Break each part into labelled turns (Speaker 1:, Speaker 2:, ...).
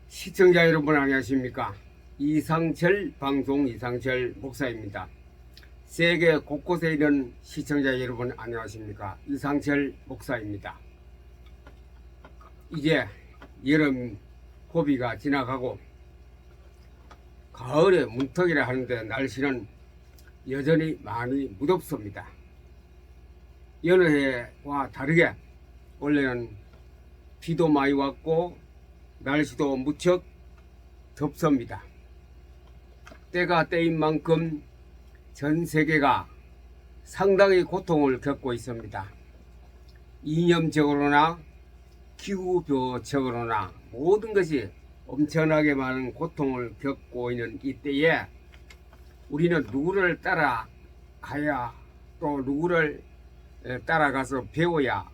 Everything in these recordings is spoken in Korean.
Speaker 1: 시청자 여러분 안녕하십니까. 이상철 방송 이상철 목사입니다. 세계 곳곳에 있는 시청자 여러분 안녕하십니까. 이상철 목사입니다. 이제 여름 고비가 지나가고 가을에 문턱이라 하는데 날씨는 여전히 많이 무덥습니다. 여느 해와 다르게 원래는 비도 많이 왔고 날씨도 무척 덥습니다. 때가 때인 만큼 전 세계가 상당히 고통을 겪고 있습니다. 이념적으로나 기후변화적으로나 모든 것이 엄청나게 많은 고통을 겪고 있는 이때에 우리는 누구를 따라가야 또 누구를 따라가서 배워야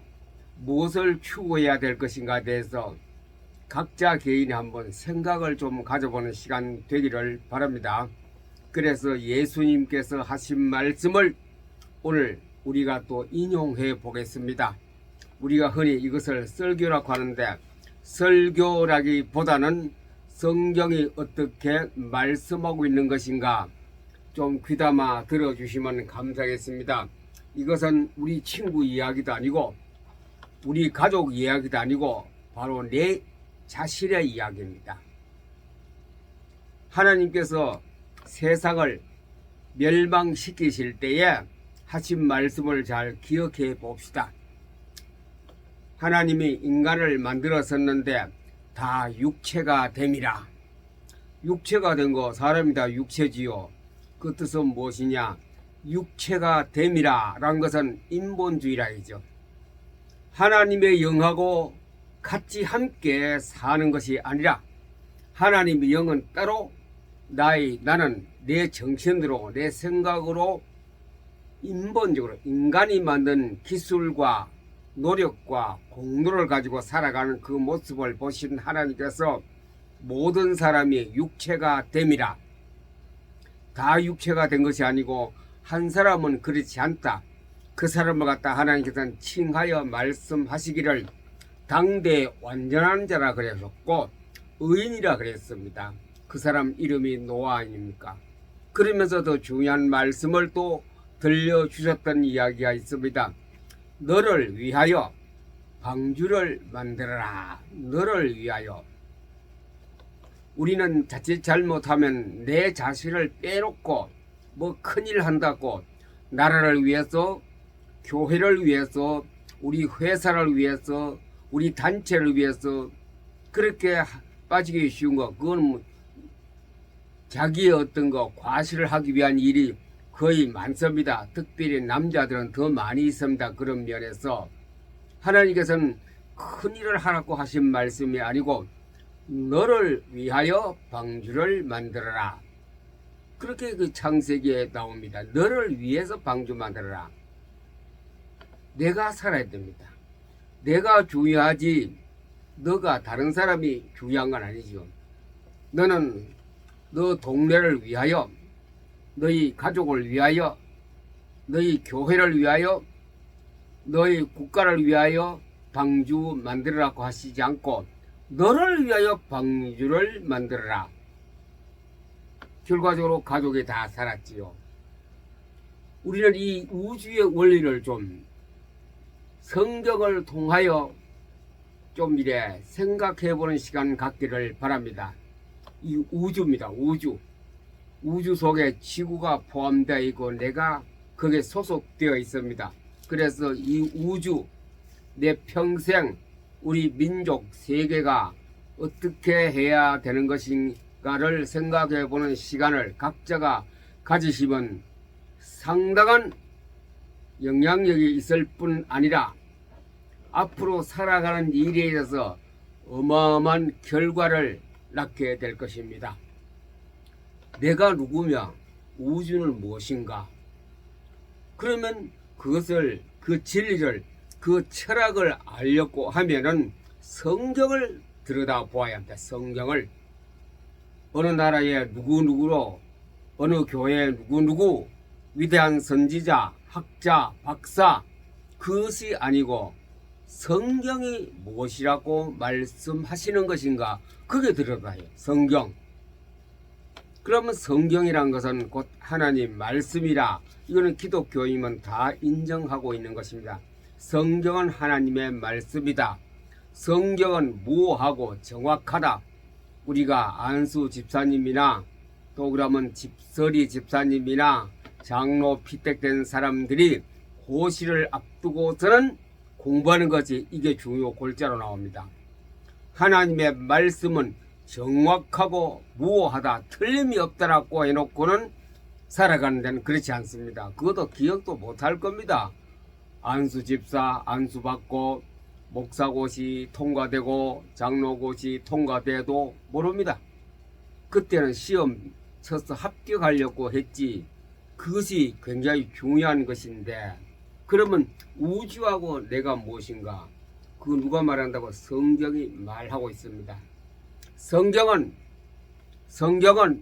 Speaker 1: 무엇을 추구해야 될 것인가에 대해서 각자 개인이 한번 생각을 좀 가져보는 시간 되기를 바랍니다. 그래서 예수님께서 하신 말씀을 오늘 우리가 또 인용해 보겠습니다. 우리가 흔히 이것을 설교라고 하는데 설교라기보다는 성경이 어떻게 말씀하고 있는 것인가 좀 귀담아 들어주시면 감사하겠습니다. 이것은 우리 친구 이야기도 아니고 우리 가족 이야기도 아니고 바로 내 자신의 이야기입니다. 하나님께서 세상을 멸망시키실 때에 하신 말씀을 잘 기억해 봅시다. 하나님이 인간을 만들었었는데 다 육체가 됨이라. 육체가 된 거 사람이 다 육체지요. 그 뜻은 무엇이냐? 육체가 됨이라 라는 것은 인본주의라이죠. 하나님의 영하고 같이 함께 사는 것이 아니라 하나님의 영은 따로 나는 내 정신으로 내 생각으로 인본적으로 인간이 만든 기술과 노력과 공로를 가지고 살아가는 그 모습을 보신 하나님께서 모든 사람이 육체가 됨이라. 다 육체가 된 것이 아니고 한 사람은 그렇지 않다. 그 사람을 갖다 하나님께서는 칭하여 말씀하시기를 당대 완전한 자라 그러셨고 의인이라 그랬습니다. 그 사람 이름이 노아 아닙니까? 그러면서 더 중요한 말씀을 또 들려주셨던 이야기가 있습니다. 너를 위하여 방주를 만들어라. 너를 위하여. 우리는 자칫 잘못하면 내 자신을 빼놓고 뭐 큰일 한다고 나라를 위해서 교회를 위해서 우리 회사를 위해서 우리 단체를 위해서 그렇게 빠지기 쉬운 거 그건 자기의 어떤 거 과시를 하기 위한 일이 거의 많습니다. 특별히 남자들은 더 많이 있습니다. 그런 면에서 하나님께서는 큰일을 하라고 하신 말씀이 아니고 너를 위하여 방주를 만들어라. 그렇게 그 창세기에 나옵니다. 너를 위해서 방주 만들어라. 내가 살아야 됩니다. 내가 중요하지 너가 다른 사람이 중요한 건 아니죠. 너는 너 동네를 위하여 너희 가족을 위하여 너희 교회를 위하여 너희 국가를 위하여 방주 만들어라고 하시지 않고 너를 위하여 방주를 만들어라. 결과적으로 가족이 다 살았지요. 우리는 이 우주의 원리를 좀 성경을 통하여 좀 이래 생각해보는 시간 갖기를 바랍니다. 이 우주입니다. 우주 속에 지구가 포함되어 있고 내가 거기에 소속되어 있습니다. 그래서 이 우주, 내 평생 우리 민족 세계가 어떻게 해야 되는 것인가를 생각해보는 시간을 각자가 가지시면 상당한 영향력이 있을 뿐 아니라 앞으로 살아가는 일에 있어서 어마어마한 결과를 낳게 될 것입니다. 내가 누구며 우주는 무엇인가? 그러면 그것을 그 진리를 그 철학을 알려고 하면은 성경을 들여다 보아야 합니다. 성경을 어느 나라의 누구누구로 어느 교회의 누구누구 위대한 선지자, 학자, 박사 그것이 아니고 성경이 무엇이라고 말씀하시는 것인가? 그게 들어가요. 성경. 그러면 성경이란 것은 곧 하나님 말씀이라. 이거는 기독교인은 다 인정하고 있는 것입니다. 성경은 하나님의 말씀이다. 성경은 무하고 정확하다. 우리가 안수 집사님이나 또 그러면 집서리 집사님이나 장로 피택된 사람들이 고시를 앞두고서는 공부하는 것이 이게 중요 골자로 나옵니다. 하나님의 말씀은 정확하고 무오하다, 틀림이 없다라고 해놓고는 살아가는 데는 그렇지 않습니다. 그것도 기억도 못할 겁니다. 안수 집사 안수 받고 목사고시 통과되고 장로고시 통과돼도 모릅니다. 그때는 시험 쳐서 합격하려고 했지. 그것이 굉장히 중요한 것인데, 그러면 우주하고 내가 무엇인가? 그거 누가 말한다고? 성경이 말하고 있습니다. 성경은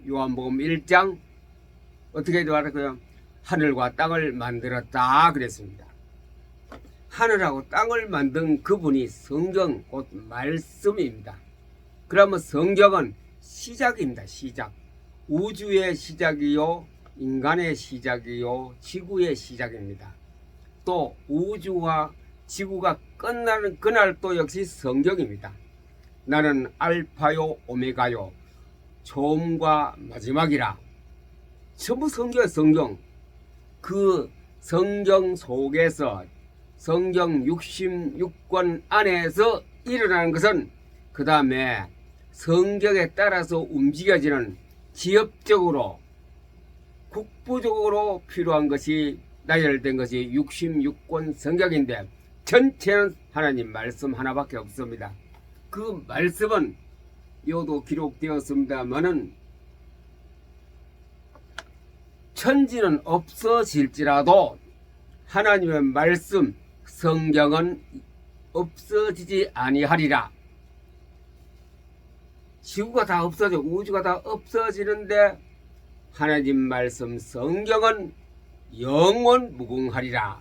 Speaker 1: 요한복음 1장 어떻게 말할까요? 하늘과 땅을 만들었다 그랬습니다. 하늘하고 땅을 만든 그분이 성경 곧 말씀입니다. 그러면 성경은 시작입니다. 시작. 우주의 시작이요, 인간의 시작이요, 지구의 시작입니다. 또 우주와 지구가 끝나는 그날 또 역시 성경입니다. 나는 알파요 오메가요, 처음과 마지막이라. 전부 성경이에요. 성경. 그 성경 속에서 성경 66권 안에서 일어나는 것은 그 다음에 성경에 따라서 움직여지는 지엽적으로 국부적으로 필요한 것이 나열된 것이 66권 성경인데, 전체는 하나님 말씀 하나밖에 없습니다. 그 말씀은 요도 기록되었습니다마는 천지는 없어질지라도 하나님의 말씀 성경은 없어지지 아니하리라. 지구가 다 없어져, 우주가 다 없어지는데 하나님 말씀 성경은 영원 무궁하리라.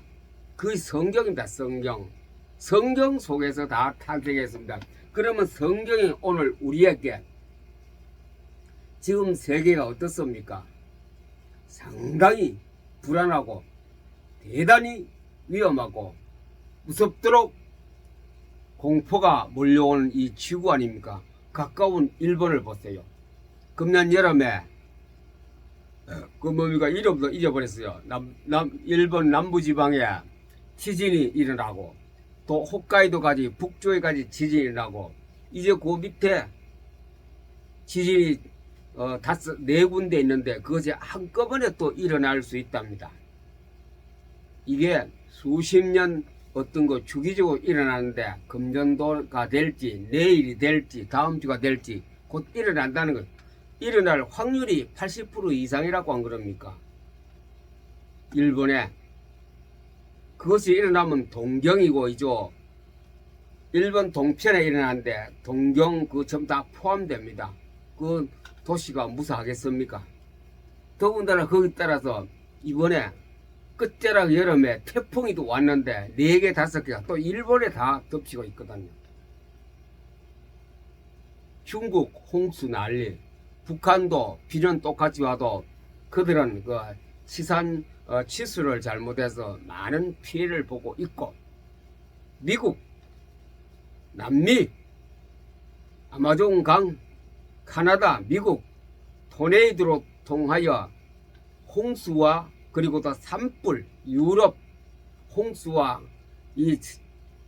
Speaker 1: 그 성경입니다. 성경 속에서 다 탄생했습니다. 그러면 성경이 오늘 우리에게 지금 세계가 어떻습니까? 상당히 불안하고 대단히 위험하고 무섭도록 공포가 몰려오는 이 지구 아닙니까? 가까운 일본을 보세요. 금년 여름에 그 뭡니까? 이름도 잊어버렸어요. 일본 남부지방에 지진이 일어나고, 또 홋카이도까지 북쪽에까지 지진이 일어나고, 이제 그 밑에 지진이 네 군데 있는데 그것이 한꺼번에 또 일어날 수 있답니다. 이게 수십 년 어떤 거 주기적으로 일어나는데 금년도가 될지 내일이 될지 다음 주가 될지 곧 일어난다는 것. 일어날 확률이 80% 이상이라고 안 그럽니까? 일본에. 그것이 일어나면 동경이고 이죠. 일본 동편에 일어나는데 동경 그 전부 다 포함됩니다. 그 도시가 무사하겠습니까? 더군다나 거기 따라서 이번에 끝자락 여름에 태풍이 또 왔는데 4개 5개가 또 일본에 다 덮치고 있거든요. 중국 홍수 난리, 북한도 비는 똑같이 와도 그들은 그 치산 치수를 잘못해서 많은 피해를 보고 있고, 미국, 남미, 아마존강, 카나다, 미국 토네이도로 통하여 홍수와 그리고 또 산불, 유럽 홍수와 이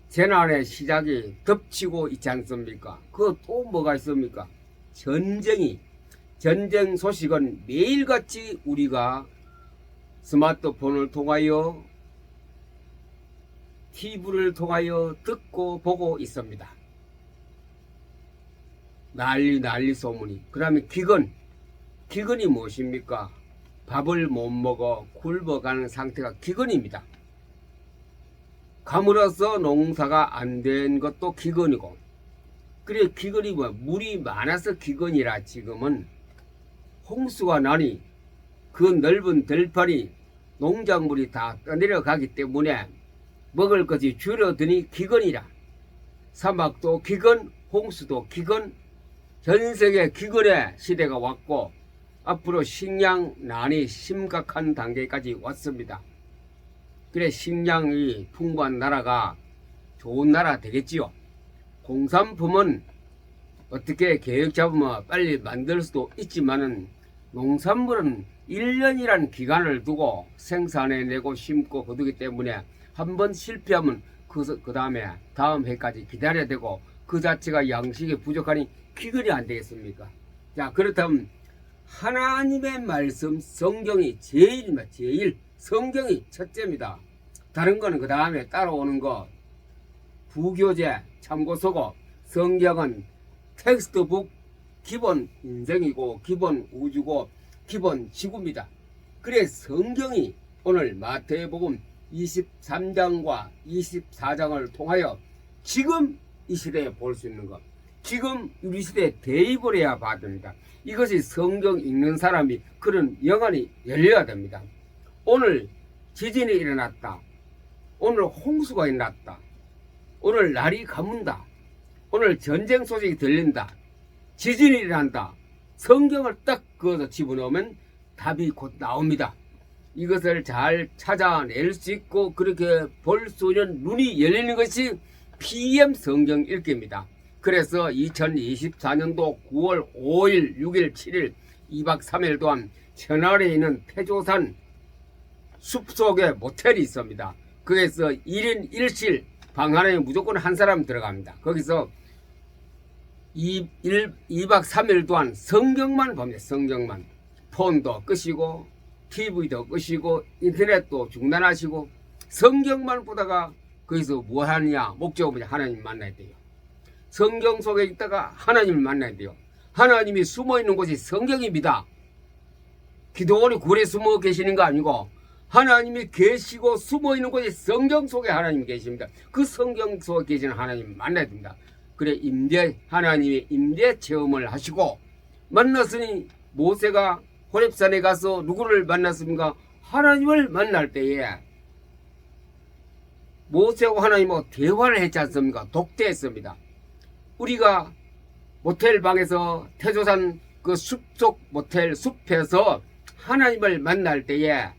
Speaker 1: 재난의 시작이 덮치고 있지 않습니까? 그 또 뭐가 있습니까? 전쟁 소식은 매일같이 우리가 스마트폰을 통하여 TV를 통하여 듣고 보고 있습니다. 난리 소문이. 그 다음에 기근이 무엇입니까? 밥을 못 먹어 굶어가는 상태가 기근입니다. 가물어서 농사가 안 된 것도 기근이고, 그래 기근이 뭐야? 물이 많아서 기근이라. 지금은 홍수가 나니 그 넓은 들판이 농작물이 다 떠내려가기 때문에 먹을 것이 줄어드니 기근이라. 사막도 기근, 홍수도 기근, 전 세계 기근의 시대가 왔고 앞으로 식량난이 심각한 단계까지 왔습니다. 그래 식량이 풍부한 나라가 좋은 나라 되겠지요. 공산품은 어떻게 계획 잡으면 빨리 만들 수도 있지만은 농산물은 1년이라는 기간을 두고 생산해내고 심고 거두기 때문에 한번 실패하면 그 다음에 다음 해까지 기다려야 되고 그 자체가 양식이 부족하니 기근이 안 되겠습니까? 자, 그렇다면 하나님의 말씀 성경이 제일 성경이 첫째입니다. 다른 거는 그 다음에 따라오는 거 부교재 참고서고 성경은 텍스트북 기본 인생이고 기본 우주고 기본 지구입니다. 그래 성경이 오늘 마태복음 23장과 24장을 통하여 지금 이 시대에 볼 수 있는 것, 지금 우리 시대에 대입을 해야 받습니다. 이것이 성경 읽는 사람이 그런 영안이 열려야 됩니다. 오늘 지진이 일어났다. 오늘 홍수가 일어났다. 오늘 날이 가문다. 오늘 전쟁 소식이 들린다. 지진이 일어난다. 성경을 딱 그어서 집어넣으면 답이 곧 나옵니다. 이것을 잘 찾아낼 수 있고 그렇게 볼 수 있는 눈이 열리는 것이 PM 성경 읽기입니다. 그래서 2024년도 9월 5일, 6일, 7일 2박 3일 동안 천안에 있는 태조산 숲속에 모텔이 있습니다. 거기서 1인 1실 방 하나에 무조건 한 사람 들어갑니다. 거기서 2박 3일 동안 성경만 봅니다. 성경만. 폰도 끄시고 TV도 끄시고 인터넷도 중단하시고 성경만 보다가 거기서 뭐 하느냐? 목적은 하나님 만나야 돼요. 성경 속에 있다가 하나님을 만나야 돼요. 하나님이 숨어있는 곳이 성경입니다. 기도원이 굴에 숨어 계시는 거 아니고 하나님이 계시고 숨어있는 곳이 성경 속에 하나님이 계십니다. 그 성경 속에 계시는 하나님 만나야 됩니다. 그래 하나님의 임재 체험을 하시고 만났으니 모세가 호렙산에 가서 누구를 만났습니까? 하나님을 만날 때에 모세와 하나님하고 대화를 했지 않습니까? 독대했습니다. 우리가 모텔 방에서 태조산 그 숲속 모텔 숲에서 하나님을 만날 때에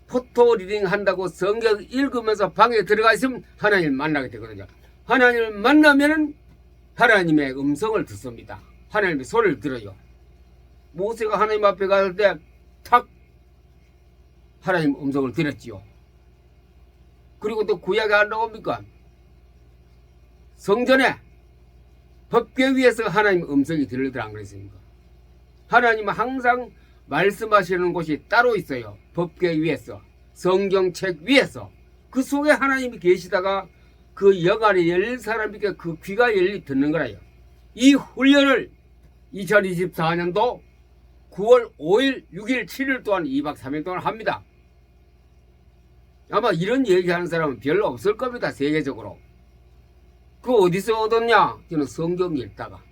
Speaker 1: 포토 리딩 한다고 성경 읽으면서 방에 들어가 있으면 하나님을 만나게 되거든요. 하나님을 만나면 하나님의 음성을 듣습니다. 하나님의 소리를 들어요. 모세가 하나님 앞에 갔을 때 탁 하나님 음성을 들었지요. 그리고 또 구약에 안 나옵니까? 성전에 법궤 위에서 하나님 음성이 들리더라 안 그랬습니까? 하나님은 항상 말씀하시는 곳이 따로 있어요. 법궤 위에서, 성경책 위에서. 그 속에 하나님이 계시다가 그 여간이 열린 사람에게 그 귀가 열리 듣는 거라요. 이 훈련을 2024년도 9월 5일, 6일, 7일 동안 2박 3일 동안 합니다. 아마 이런 얘기하는 사람은 별로 없을 겁니다. 세계적으로. 그 어디서 얻었냐? 저는 성경 읽다가.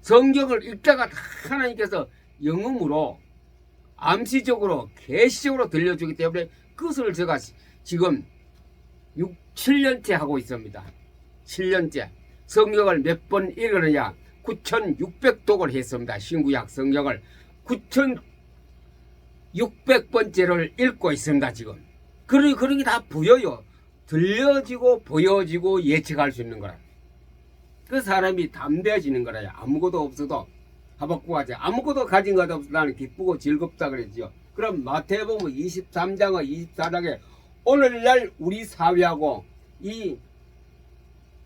Speaker 1: 성경을 읽다가 하나님께서 영음으로 암시적으로 계시적으로 들려주기 때문에 그것을 제가 지금 7년째 하고 있습니다. 7년째. 성경을 몇 번 읽으느냐? 9,600독을 했습니다. 신구약 성경을 9,600번째를 읽고 있습니다. 지금. 그런 게 다 보여요. 들려지고 보여지고 예측할 수 있는 거라. 그 사람이 담대해지는 거라요. 아무것도 없어도 하박국하지. 아무것도 가진 것 없어 나는 기쁘고 즐겁다 그랬지요. 그럼 마태복음 23장과 24장에 오늘날 우리 사회하고 이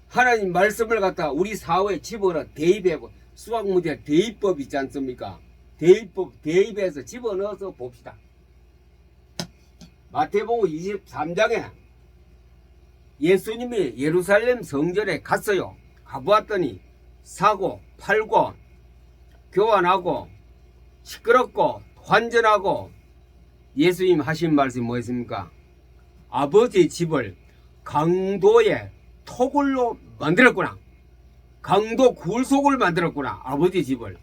Speaker 1: 하나님 말씀을 갖다 우리 사회에 집어넣어 대입해 수학 문제 대입법 있지 않습니까? 대입해서 집어넣어서 봅시다. 마태복음 23장에 예수님이 예루살렘 성전에 갔어요. 가보았더니 사고 팔고 교환하고 시끄럽고 환전하고 예수님 하신 말씀이 뭐였습니까? 아버지의 집을 강도의 토굴로 만들었구나. 강도 굴속을 만들었구나. 아버지 집을.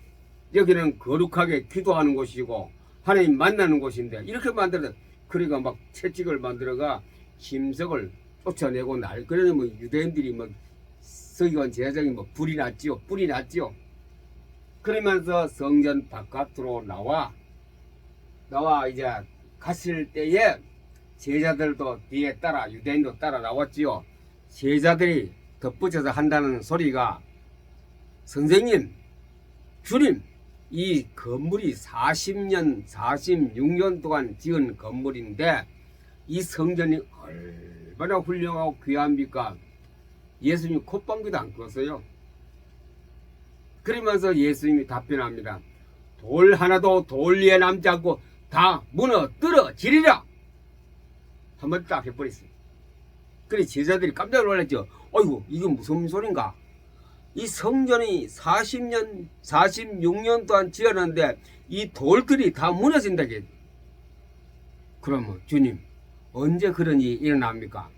Speaker 1: 여기는 거룩하게 기도하는 곳이고 하나님 만나는 곳인데 이렇게 만들어. 그러니까 막 채찍을 만들어가 심석을 쫓아내고 날. 그러니 뭐 유대인들이 막 서기관 제사장이 뭐 불이 났지요. 뿔이 났지요. 그러면서 성전 바깥으로 나와 이제 갔을 때에 제자들도 뒤에 따라 유대인도 따라 나왔지요. 제자들이 덧붙여서 한다는 소리가 선생님, 주님, 이 건물이 40년, 46년 동안 지은 건물인데 이 성전이 얼마나 훌륭하고 귀합니까? 예수님이 콧방귀도 안 껐어요. 그러면서 예수님이 답변합니다. 돌 하나도 돌 위에 남지 않고 다 무너뜨려지리라. 한번 딱 해버렸어요. 그래 제자들이 깜짝 놀랐죠. 어이구 이게 무슨 소린가? 이 성전이 40년, 46년 동안 지었는데 이 돌들이 다 무너진다게. 그러면 주님 언제 그런 일이 일어납니까?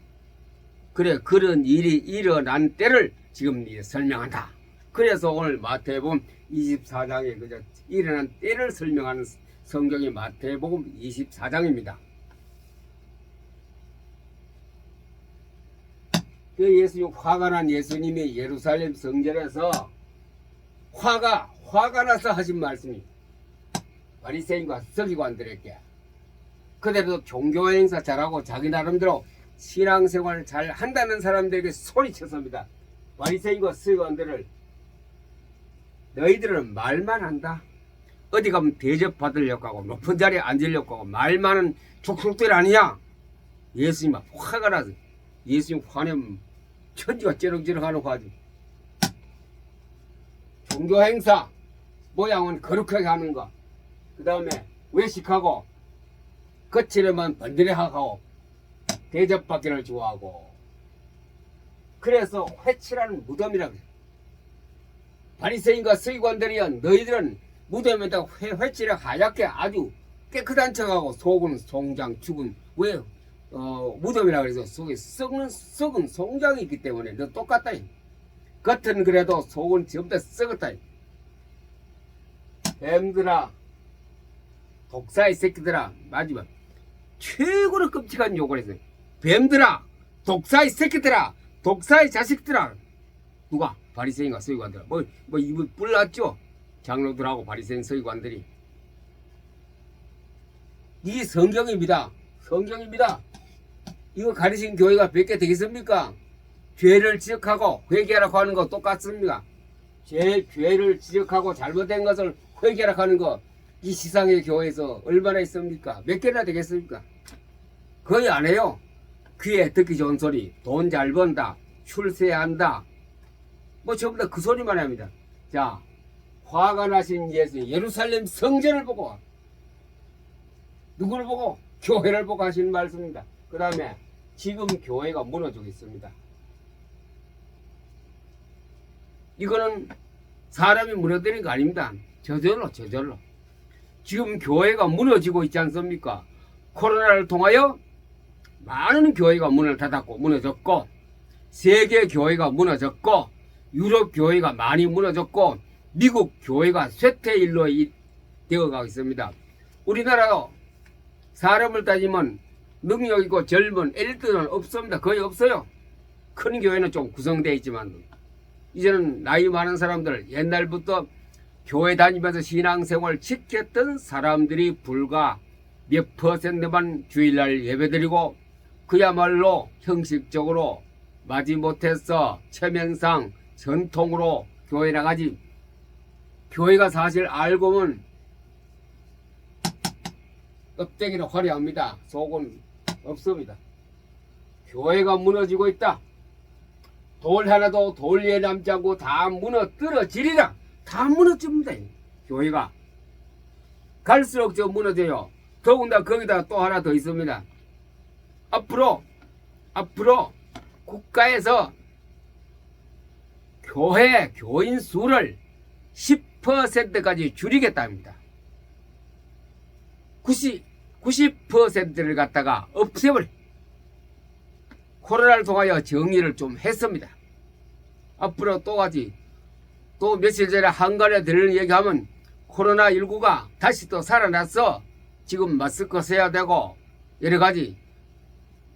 Speaker 1: 그래 그런 일이 일어난 때를 지금 설명한다. 그래서 오늘 마태복음 24장에 그저 일어난 때를 설명하는 성경이 마태복음 24장입니다. 그 예수님 화가 난 예수님이 예루살렘 성전에서 화가 나서 하신 말씀이 바리새인과 서기관들에게 그대로 종교 행사 잘하고 자기 나름대로 신앙생활 잘 한다는 사람들에게 소리쳤습니다. 바리새인과 서기관들을 너희들은 말만 한다. 어디 가면 대접받으려고 하고 높은 자리에 앉으려고 하고 말 많은 족속들 아니냐. 예수님 화가 나서 예수님 화내면 천지가 찌렁찌렁하는 화지. 종교 행사 모양은 거룩하게 하는 거. 그 다음에 외식하고 거칠에만 번드레하고 대접받기를 좋아하고 그래서 회칠하는 무덤이라고 해요. 바리새인과 서기관들이여 너희들은 무덤에다 회칠에 하얗게 아주 깨끗한 척하고 속은 송장 죽은 왜 무덤이라 그래서 속에 썩은 송장이 있기 때문에 너 똑같다. 겉은 그래도 속은 전부 다 썩었다. 뱀들아 독사의 새끼들아 마지막 최고로 끔찍한 욕을 했어요. 뱀들아 독사의 새끼들아 독사의 자식들아. 누가? 바리새인과 서기관들. 뭐 입을 뿔났죠. 장로들하고 바리새인 서기관들이. 이게 성경입니다. 성경입니다. 이거 가르친 교회가 몇 개 되겠습니까? 죄를 지적하고 회개하라고 하는 거 똑같습니다. 죄를 지적하고 잘못된 것을 회개하라고 하는 거 이 시상의 교회에서 얼마나 있습니까? 몇 개나 되겠습니까? 거의 안 해요. 귀에 듣기 좋은 소리, 돈 잘 번다, 출세한다, 뭐 전부 다 그 소리만 합니다. 자, 화가 나신 예수 예루살렘 성전을 보고 누구를 보고? 교회를 보고 하시는 말씀입니다. 그 다음에 지금 교회가 무너지고 있습니다. 이거는 사람이 무너뜨린 거 아닙니다. 저절로 지금 교회가 무너지고 있지 않습니까? 코로나를 통하여 많은 교회가 문을 닫았고 무너졌고 세계 교회가 무너졌고 유럽 교회가 많이 무너졌고 미국 교회가 쇠퇴일로 되어가고 있습니다. 우리나라도 사람을 따지면 능력 있고 젊은 엘리트는 없습니다. 거의 없어요. 큰 교회는 좀 구성되어 있지만 이제는 나이 많은 사람들 옛날부터 교회 다니면서 신앙생활 지켰던 사람들이 불과 몇 퍼센트만 주일날 예배드리고 그야말로 형식적으로 마지못해서 체면상 전통으로 교회 나가지. 교회가 사실 알고 보면 껍데기는 화려합니다. 속은 없습니다. 교회가 무너지고 있다. 돌 하나도 돌 위에 남지 않고 다 무너뜨려지리라. 다 무너집니다. 교회가 갈수록 저 무너져요. 더군다나 거기다 또 하나 더 있습니다. 앞으로 국가에서 교인 수를 10%까지 줄이겠답니다. 90%를 갖다가 없애버려. 코로나를 통하여 정리를 좀 했습니다. 앞으로 또 며칠 전에 한간에 들리는 얘기하면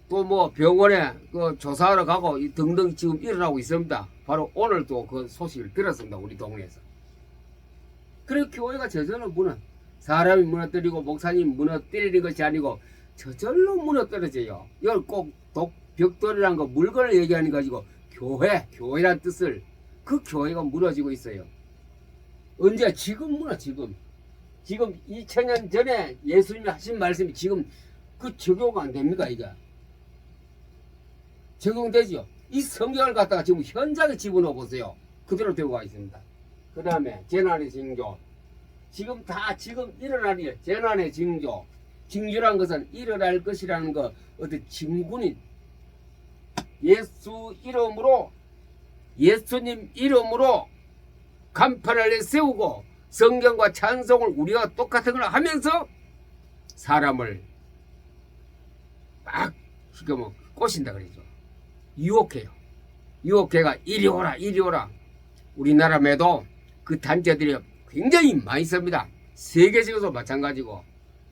Speaker 1: 또 뭐 병원에 그 조사하러 가고 등등 지금 일어나고 있습니다. 바로 오늘도 그 소식을 들었습니다. 우리 동네에서. 그리고 교회가 저절로 사람이 무너뜨리고 목사님이 무너뜨리는 것이 아니고 저절로 무너뜨려져요. 이걸 꼭 벽돌이란 거 물건을 얘기하는 거 가지고 교회란 뜻을 그 교회가 무너지고 있어요. 언제? 지금 지금 2000년 전에 예수님이 하신 말씀이 지금 그 적용 안 됩니까? 이게 적용되죠. 이 성경을 갖다가 지금 현장에 집어넣어 보세요. 그대로 되고 가 있습니다. 그 다음에 재난의 징조, 지금 일어날 일, 재난의 징조. 징조란 것은 일어날 것이라는 거, 어떤 징군이 예수님 이름으로 간판을 세우고 성경과 찬송을 우리가 똑같은 걸 하면서 사람을 막 꼬신다 그러죠. 유혹해가 이리 오라. 우리나라에도 그 단체들이 굉장히 많이 있습니다. 세계적으로 마찬가지고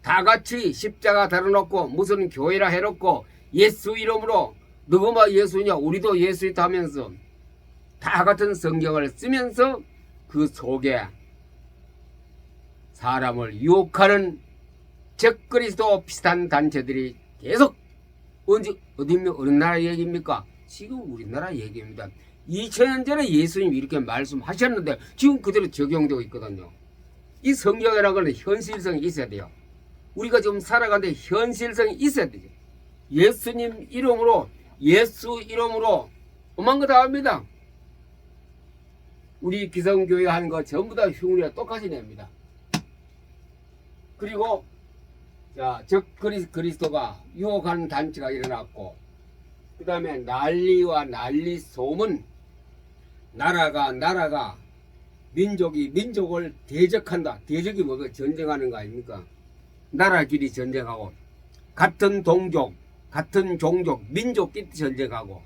Speaker 1: 다 같이 십자가 달아놓고 무슨 교회라 해놓고 예수 이름으로 너가 예수냐 우리도 예수이다 하면서 다 같은 성경을 쓰면서 그 속에 사람을 유혹하는 적그리스도 비슷한 단체들이 계속 어느 나라 얘기입니까? 지금 우리나라 얘기입니다. 2000년 전에 예수님이 이렇게 말씀하셨는데 지금 그대로 적용되고 있거든요. 이 성경이라는 건 현실성이 있어야 돼요. 우리가 지금 살아가는데 현실성이 있어야 되죠. 예수 이름으로 오만 거 다 합니다. 우리 기성교회 하는 거 전부 다 흉내가 똑같이 냅니다. 그리고 적그리스도가 유혹하는 단체가 일어났고, 그 다음에 난리와 난리 소문, 나라가 민족이 민족을 대적한다. 대적이 뭐가 전쟁하는 거 아닙니까? 나라끼리 전쟁하고, 같은 동족, 같은 종족, 민족끼리 전쟁하고,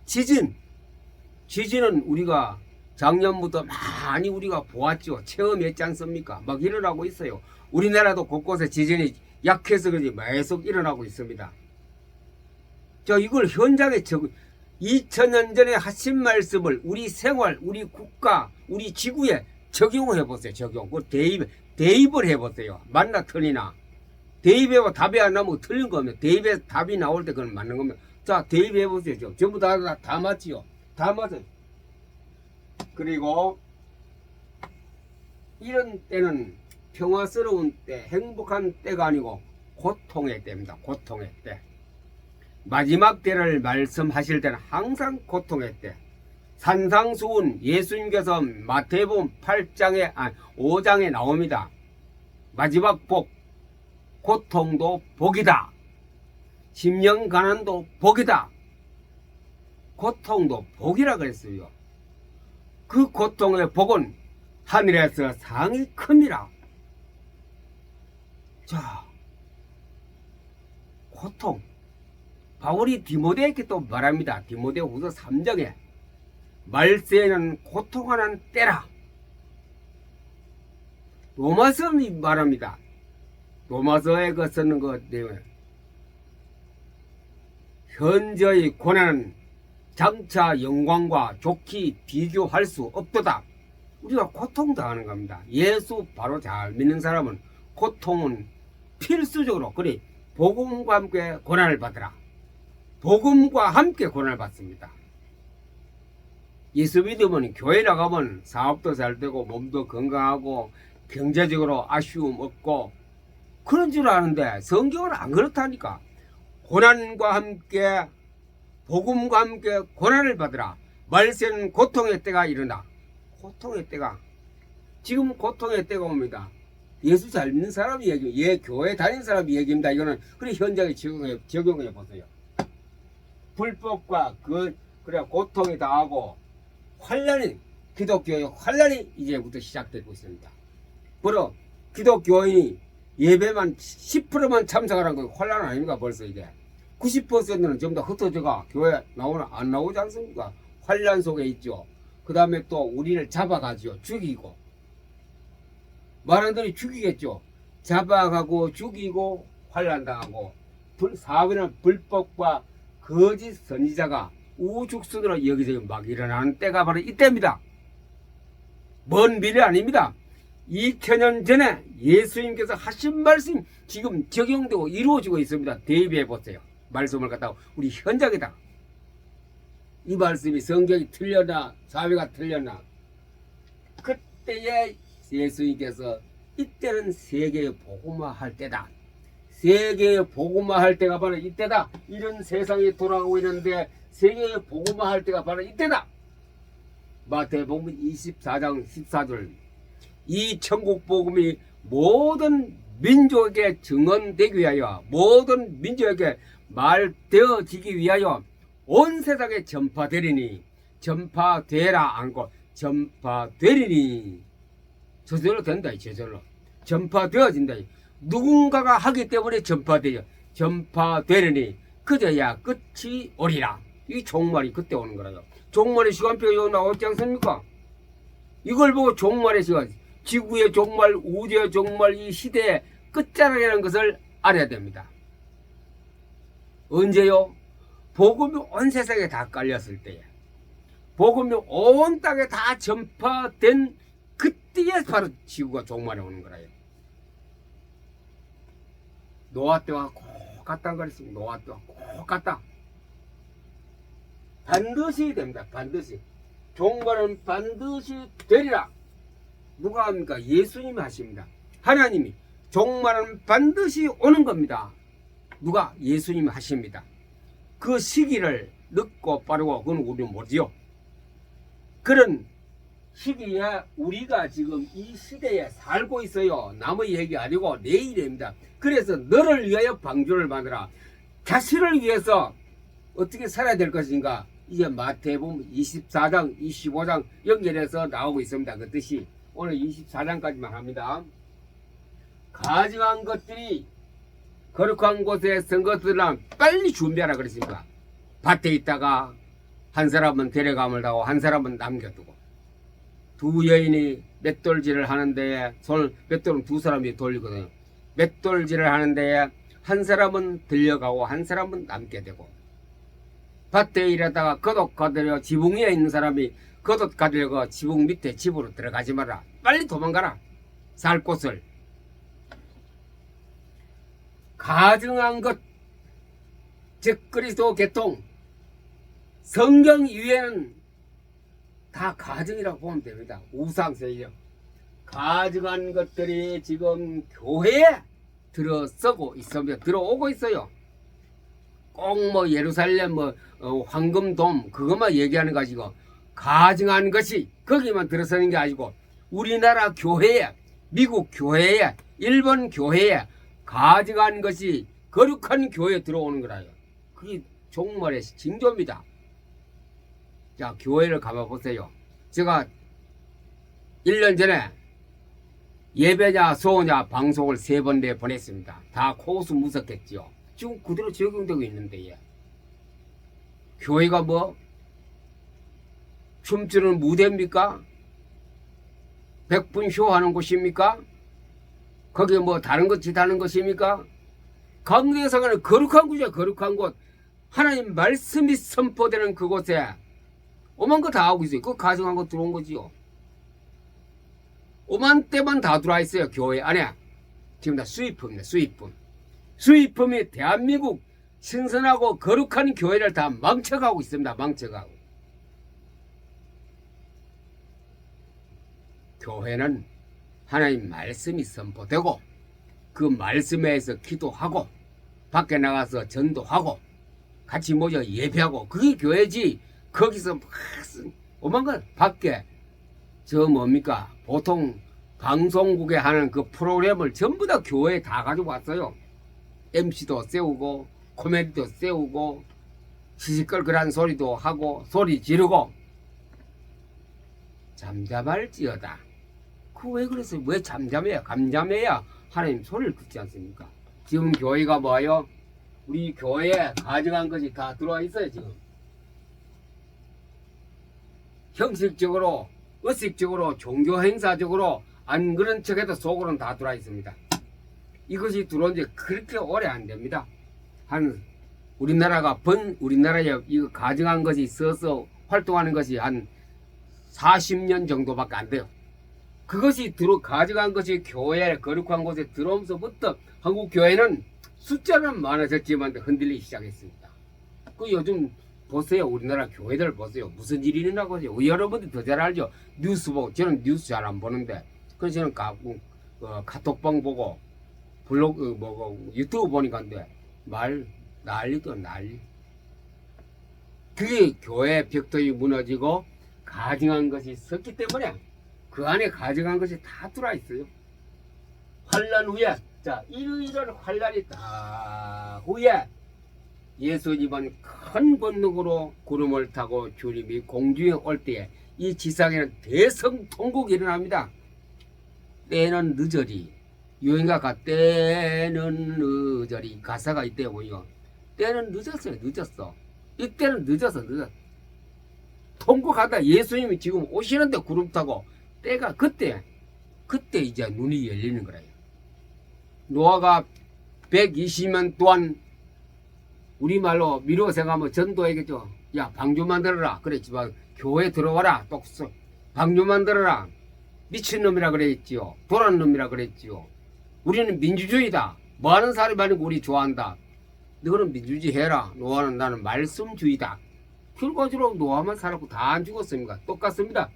Speaker 1: 지진은 우리가 작년부터 많이 우리가 보았죠. 체험했지 않습니까? 막 일어나고 있어요. 우리나라도 곳곳에 지진이 약해서 그런지 계속 일어나고 있습니다. 이걸 현장에 2000년 전에 하신 말씀을 우리 생활, 우리 국가, 우리 지구에 적용해 보세요. 그 대입을 해 보세요. 맞나 틀리나. 대입해봐 답이 안 나오면 틀린 거면 대입에 답이 나올 때 그건 맞는 겁니다. 자, 대입해 보세요. 전부 다 맞지요. 다 맞아요. 그리고 이런 때는 평화스러운 때, 행복한 때가 아니고 고통의 때입니다. 고통의 때. 마지막 때를 말씀하실 때는 항상 고통의 때. 산상수훈 예수님께서 마태복음 5장에 나옵니다. 마지막 복, 고통도 복이다. 심령 가난도 복이다. 고통도 복이라 그랬어요. 그 고통의 복은 하늘에서 상이 큽니다. 자, 고통. 바울이 디모데에게 또 말합니다. 디모데후서 3장에 말세에는 고통하는 때라. 로마서는 말합니다. 로마서에 쓰는 것 때문에 현재의 고난은 장차 영광과 좋게 비교할 수 없도다. 우리가 고통당하는 겁니다. 예수 바로 잘 믿는 사람은 고통은 필수적으로 그래 복음과 함께 고난을 받으라. 복음과 함께 고난을 받습니다. 예수 믿으면 교회 나가면 사업도 잘 되고 몸도 건강하고 경제적으로 아쉬움 없고 그런 줄 아는데 성경은 안 그렇다니까. 고난과 함께 복음과 함께 고난을 받으라. 말세는 고통의 때가 일어나. 고통의 때가 지금 고통의 때가 옵니다. 예수 잘 믿는 사람이 얘기해요. 교회 다니는 사람이 얘기입니다. 이거는 그래 현장에 적용해 보세요. 불법과 그래 고통이 당하고 기독교의 환란이 이제부터 시작되고 있습니다. 바로 기독교인이 예배만 10%만 참석하라는 거 환란 아닙니까? 벌써 이게 90%는 전부 다 흩어져가 교회 나오나 안 나오지 않습니까? 환란 속에 있죠. 그 다음에 또 우리를 잡아가지고 죽이고 말한 대로 죽이겠죠. 잡아가고 죽이고 환란 당하고 사회는 불법과 거짓 선지자가 우죽순으로 여기저기 막 일어나는 때가 바로 이때입니다. 먼 미래 아닙니다. 2000년 전에 예수님께서 하신 말씀 지금 적용되고 이루어지고 있습니다. 대비해 보세요. 말씀을 갖다가 우리 현장에다 이 말씀이 성경이 틀렸나 사회가 틀렸나 그때에 예수님께서 이때는 세계에 복음화 할 때다. 세계에 복음화 할 때가 바로 이때다. 이런 세상이 돌아가고 있는데 세계에 복음화 할 때가 바로 이때다. 마태복음 24장 14절 이 천국 복음이 모든 민족에게 증언되기 위하여 모든 민족에게 말되어지기 위하여 온 세상에 전파되리니 전파되라 안고 전파되리니 저절로 된다. 저절로 전파되어진다. 누군가가 하기 때문에 전파되죠. 전파되리니 그저야 끝이 오리라. 이 종말이 그때 오는 거라요. 종말의 시간표가 여기 나오지 않습니까? 이걸 보고 종말의 시간, 지구의 종말, 우주의 종말, 이 시대의 끝자락이라는 것을 알아야 됩니다. 언제요? 복음이 온 세상에 다 깔렸을 때에, 복음이 온 땅에 다 전파된 그때에 바로 지구가 종말에 오는 거라요. 노아 때와 꼭 같다는 거랬습니다. 노아 때와 꼭 같다. 반드시 됩니다. 반드시. 종말은 반드시 되리라. 누가 합니까? 예수님이 하십니다. 하나님이 종말은 반드시 오는 겁니다. 누가? 예수님이 하십니다. 그 시기를 늦고 빠르고 그건 우리는 모르지요. 그런 시기에 우리가 지금 이 시대에 살고 있어요. 남의 얘기 아니고 내일입니다. 그래서 너를 위하여 방주를 만들어 자신을 위해서 어떻게 살아야 될 것인가. 이제 마태복음 24장 25장 연결해서 나오고 있습니다. 그 뜻이 오늘 24장까지만 합니다. 가증한 것들이 거룩한 곳에 선 것들은 빨리 준비하라 그랬으니까 밭에 있다가 한 사람은 데려감을 하고 한 사람은 남겨두고 두 여인이 맷돌질을 하는데 맷돌은 두 사람이 돌리거든요. 맷돌질을 하는데 한 사람은 들려가고 한 사람은 남게 되고 밭에 일하다가 겉옷 가들여 지붕 위에 있는 사람이 겉옷 가들고 지붕 밑에 집으로 들어가지 마라. 빨리 도망가라. 살 곳을. 가증한 것, 즉 그리스도 계통, 성경 이외에는 다 가증이라고 보면 됩니다. 우상세요. 가증한 것들이 지금 교회에 들어서고 있습니다. 들어오고 있어요. 꼭 뭐 예루살렘 황금돔 그것만 얘기하는 거 가지고 가증한 것이 거기만 들어서는 게 아니고 우리나라 교회에 미국 교회에 일본 교회에 가증한 것이 거룩한 교회에 들어오는 거라요. 그게 종말의 징조입니다. 자, 교회를 가봐보세요. 제가 1년 전에 예배냐 소냐 방송을 3번 내보냈습니다. 다 코수 무섭겠지요. 지금 그대로 적용되고 있는데 예. 교회가 뭐 춤추는 무대입니까? 100분 쇼하는 곳입니까? 거기에 뭐 다른 것 짓하는 것입니까? 강대상은 거룩한 곳이야. 거룩한 곳. 하나님 말씀이 선포되는 그곳에 오만 거 다 하고 있어요. 그거 가정한 거 들어온 거지요. 오만 때만 다 들어와 있어요. 교회 안에. 지금 다 수입품입니다. 수입품. 수입품이 대한민국 신선하고 거룩한 교회를 다 망쳐가고 있습니다. 망쳐가고. 교회는 하나님 말씀이 선포되고 그 말씀에 의해서 기도하고 밖에 나가서 전도하고 같이 모여 예배하고 그게 교회지. 거기서 막 오만 것 밖에 저 뭡니까 보통 방송국에 하는 그 프로그램을 전부 다 교회에 다 가지고 왔어요. MC도 세우고 코미디도 세우고 시시껄껄한 소리도 하고 소리 지르고 잠잠할지어다. 그 왜 그랬어요? 왜 잠잠해야? 감잠해야 하나님 소리를 듣지 않습니까? 지금 교회가 뭐예요? 우리 교회에 가져간 것이 다 들어와 있어요. 지금 형식적으로 의식적으로 종교 행사적으로 안 그런 척해도 속으로는 다 들어와 있습니다. 이것이 들어온 지 그렇게 오래 안 됩니다. 한 우리나라에 이거 가정한 것이 있어서 활동하는 것이 한 40년 정도밖에 안 돼요. 그것이 가져간 것이 교회 거룩한 곳에 들어오면서부터 한국 교회는 숫자는 많아졌지만 흔들리기 시작했습니다. 그 요즘 보세요. 우리나라 교회들 보세요. 무슨 일이 일어나고 있어요. 여러분들 더 잘 알죠. 뉴스 보고. 저는 뉴스 잘 안 보는데 그래서 저는 카톡방 보고 블로그 유튜브 보니까 난리도 난리. 그게 교회 벽돌이 무너지고 가증한 것이 섰기 때문에 그 안에 가증한 것이 다 들어와 있어요. 환란 후에, 자, 이러이러한 환란이 다 후에 예수님은 큰 권능으로 구름을 타고 주님이 공중에 올 때에 이 지상에는 대성통곡이 일어납니다. 때는 늦으리. 유행가가 때는 늦으리 가사가 있대요. 때는 늦었어요. 늦었어. 이때는 늦었어. 통곡하다 예수님이 지금 오시는데 구름 타고 때가 그때 이제 눈이 열리는 거예요. 노아가 120년 동안 우리말로 미루어 생각하면 전도하겠죠. 야, 방주 만들어라. 그랬지만 교회 들어와라. 똑소 방주 만들어라. 미친놈이라 그랬지요. 도란 놈이라 그랬지요. 우리는 민주주의다. 뭐하는 사람이 아니고 우리 좋아한다. 너는 민주주의 해라. 노아는 나는 말씀주의다. 결과적으로 노아만 살았고 다 안 죽었습니까? 똑같습니다.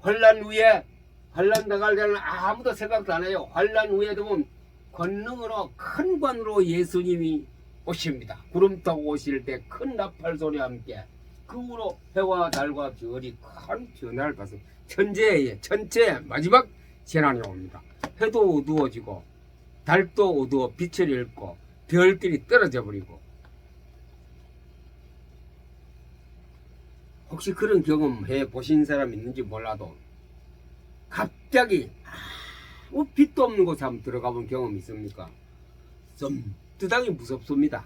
Speaker 1: 환란 후에 환란 당할 때는 아무도 생각도 안 해요. 환란 후에도 보면 권능으로 큰 권으로 예수님이 오십니다. 구름 타고 오실 때 큰 나팔 소리와 함께 그 후로 해와 달과 별이 큰 변화를 받습니다. 천체의 마지막 재난이 옵니다. 해도 어두워지고 달도 어두워 빛을 잃고 별들이 떨어져 버리고. 혹시 그런 경험 해 보신 사람 있는지 몰라도 갑자기 빛도 없는 곳에 한번 들어가 본 경험 있습니까? 썸뜨당이 무섭습니다.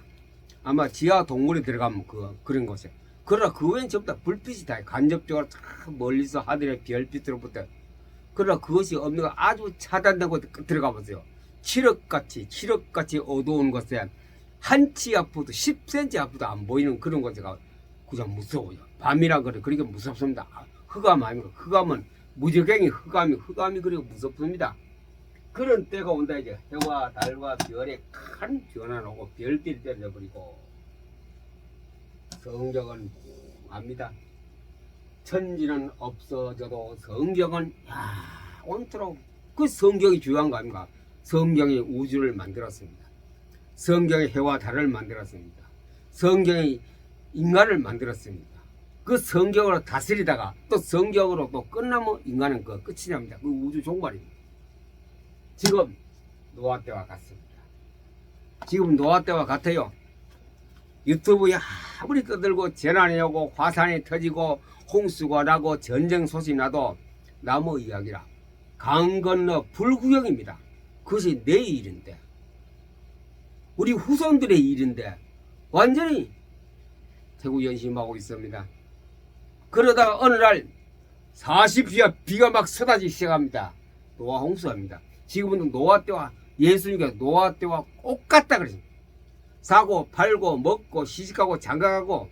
Speaker 1: 아마 지하 동굴에 들어가면 그런 곳에. 그러나 그 외엔 전부 다 불빛이 다 간접적으로 멀리서 하늘의 별빛으로부터. 그러나 그것이 없는 거 아주 차단된 곳에 들어가 보세요. 칠흑같이 어두운 곳에 한 치 앞으로도 10cm 앞으로도 안 보이는 그런 곳에 가 그냥 무서워요. 밤이라 그래. 그러니까 무섭습니다. 흑암 아닙니까? 흑암은 무적행이 흑암이 그리고 무섭습니다. 그런 때가 온다. 이제 해와 달과 별에 큰 변화가 오고 별들이 떨어져 버리고. 성경은 압니다. 천지는 없어져도 성경은 온토록 그 성경이 중요한 거 아닙니까? 성경이 우주를 만들었습니다. 성경이 해와 달을 만들었습니다. 성경이 인간을 만들었습니다. 그 성경으로 다스리다가 또 성경으로 또 끝나면 인간은 끝이 납니다. 그 우주 종말입니다. 지금 노아 때와 같습니다. 지금 노아 때와 같아요. 유튜브에 아무리 떠들고 재난이 오고 화산이 터지고 홍수가 나고 전쟁 소식이 나도 나무 이야기라. 강 건너 불구경입니다. 그것이 내 일인데 우리 후손들의 일인데 완전히 태구연심하고 있습니다. 그러다가 어느 날 40시에 비가 막 쏟아지기 시작합니다. 노아 홍수합니다. 지금은 노아 때와 예수님께서 노아 때와 똑같다 그러십니다. 사고 팔고 먹고 시집가고 장가가고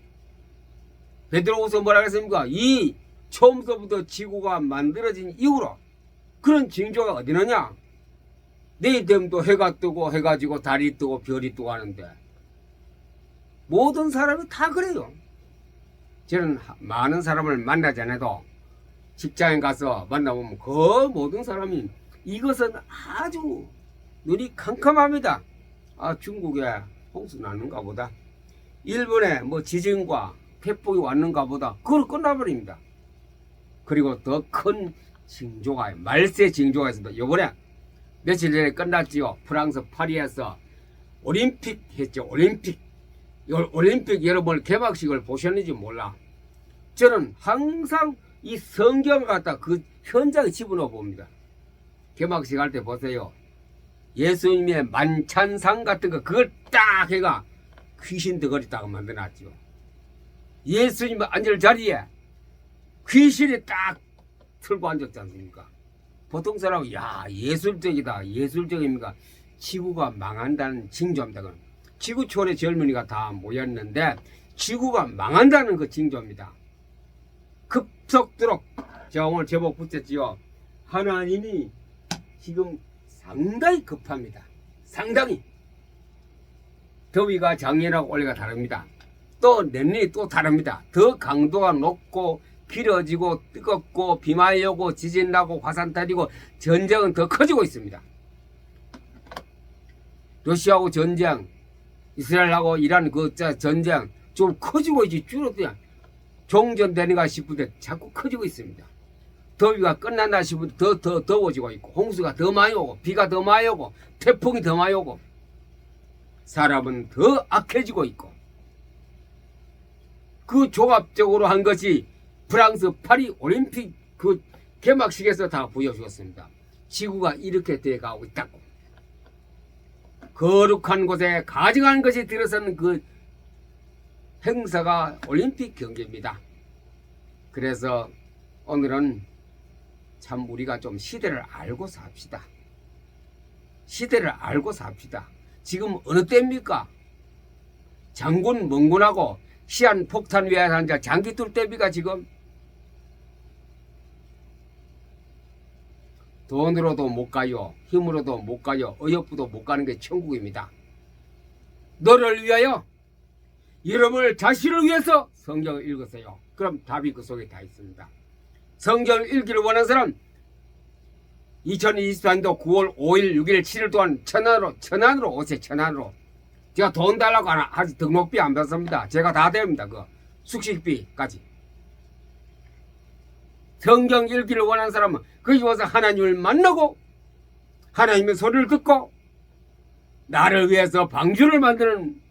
Speaker 1: 베드로후서 뭐라 그랬습니까? 이 처음부터 지구가 만들어진 이후로 그런 징조가 어디 있느냐? 내일 되면 또 해가 뜨고 해가 지고 달이 뜨고 별이 뜨고 하는데 모든 사람이 다 그래요. 저는 많은 사람을 만나지 않아도 직장에 가서 만나보면 그 모든 사람이 이것은 아주 눈이 캄캄합니다. 중국에 홍수 났는가 보다. 일본에 지진과 태풍이 왔는가 보다. 그걸 끝나버립니다. 그리고 더 큰 징조가 말세 징조가 있습니다. 요번에 며칠 전에 끝났지요. 프랑스 파리에서 올림픽 했죠. 올림픽 여러분 개막식을 보셨는지 몰라. 저는 항상 이 성경을 갖다 그 현장에 집어넣어 봅니다. 개막식 할 때 보세요. 예수님의 만찬상 같은 거 그걸 딱 해가 귀신 덩어리다가 만들어놨죠. 예수님 앉을 자리에 귀신이 딱 틀고 앉았지 않습니까? 보통 사람은 예술적이다 예술적입니까? 지구가 망한다는 징조입니다. 지구촌의 젊은이가 다 모였는데 지구가 망한다는 그 징조입니다. 급속도로 제가 오늘 제목 붙였지요. 하나님이 지금 상당히 급합니다. 상당히. 더위가 작년하고 올해가 다릅니다. 또 내년이 또 다릅니다. 더 강도가 높고 길어지고 뜨겁고 비 많이 오고 지진 나고 화산 터지고 전쟁은 더 커지고 있습니다. 러시아하고 전쟁, 이스라엘하고 이란 그 전쟁 좀 커지고 있지 줄어드냐. 종전되는가 싶은데 자꾸 커지고 있습니다. 더위가 끝난다 싶은데 더 더워지고 있고 홍수가 더 많이 오고 비가 더 많이 오고 태풍이 더 많이 오고 사람은 더 악해지고 있고 그 종합적으로 한 것이 프랑스 파리 올림픽 그 개막식에서 다 보여주었습니다. 지구가 이렇게 돼가고 있다고. 거룩한 곳에 가증한 것이 들어서는 그 행사가 올림픽 경기입니다. 그래서 오늘은 참 우리가 좀 시대를 알고 삽시다. 시대를 알고 삽시다. 지금 어느 때입니까? 장군 멍군하고 시한폭탄 위에 앉아 장기 뚫 때입니까 지금? 돈으로도 못 가요. 힘으로도 못 가요. 어여쁘도 못 가는 게 천국입니다. 너를 위하여 여러분을 자신을 위해서 성경을 읽으세요. 그럼 답이 그 속에 다 있습니다. 성경을 읽기를 원하는 사람 2023년도 9월 5일 6일 7일 동안 천안으로 오세요. 천안으로. 제가 돈 달라고 아직 등록비 안 받습니다. 제가 다 됩니다. 그 숙식비까지. 성경 읽기를 원하는 사람은 거기 와서 하나님을 만나고 하나님의 소리를 듣고 나를 위해서 방주를 만드는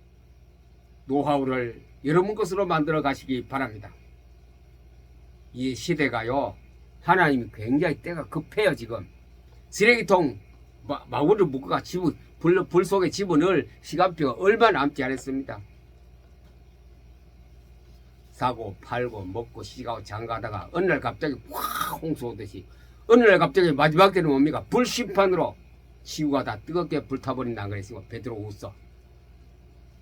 Speaker 1: 노하우를 여러분 것으로 만들어 가시기 바랍니다. 이 시대가요 하나님이 굉장히 때가 급해요. 지금 쓰레기통 마구를 묶어가 불 속에 집어넣을 시간표가 얼마 남지 않았습니다. 사고 팔고 먹고 시가고 장가다가 어느 날 갑자기 확 홍수 오듯이 어느 날 갑자기 마지막 때는 뭡니까? 불심판으로 지구가 다 뜨겁게 불타버린다 그랬으니까 베드로후서.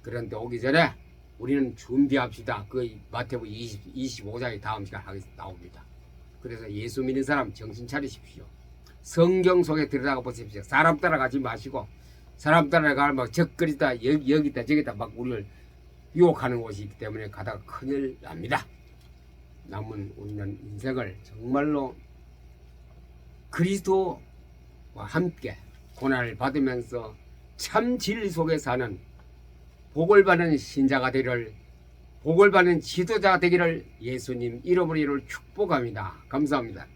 Speaker 1: 그런데 오기 전에 우리는 준비합시다. 그 마태복음 25장의 다음 시간 나옵니다. 그래서 예수 믿는 사람 정신 차리십시오. 성경 속에 들어가 보십시오. 사람 따라가지 마시고 사람 따라가면 막 적거리다 여기다 저기다 막 우리를 유혹하는 곳이 있기 때문에 가다가 큰일 납니다. 남은 우리는 인생을 정말로 그리스도와 함께 고난을 받으면서 참 진리 속에 사는 복을 받는 신자가 되기를 복을 받는 지도자가 되기를 예수님 이름으로 이를 축복합니다. 감사합니다.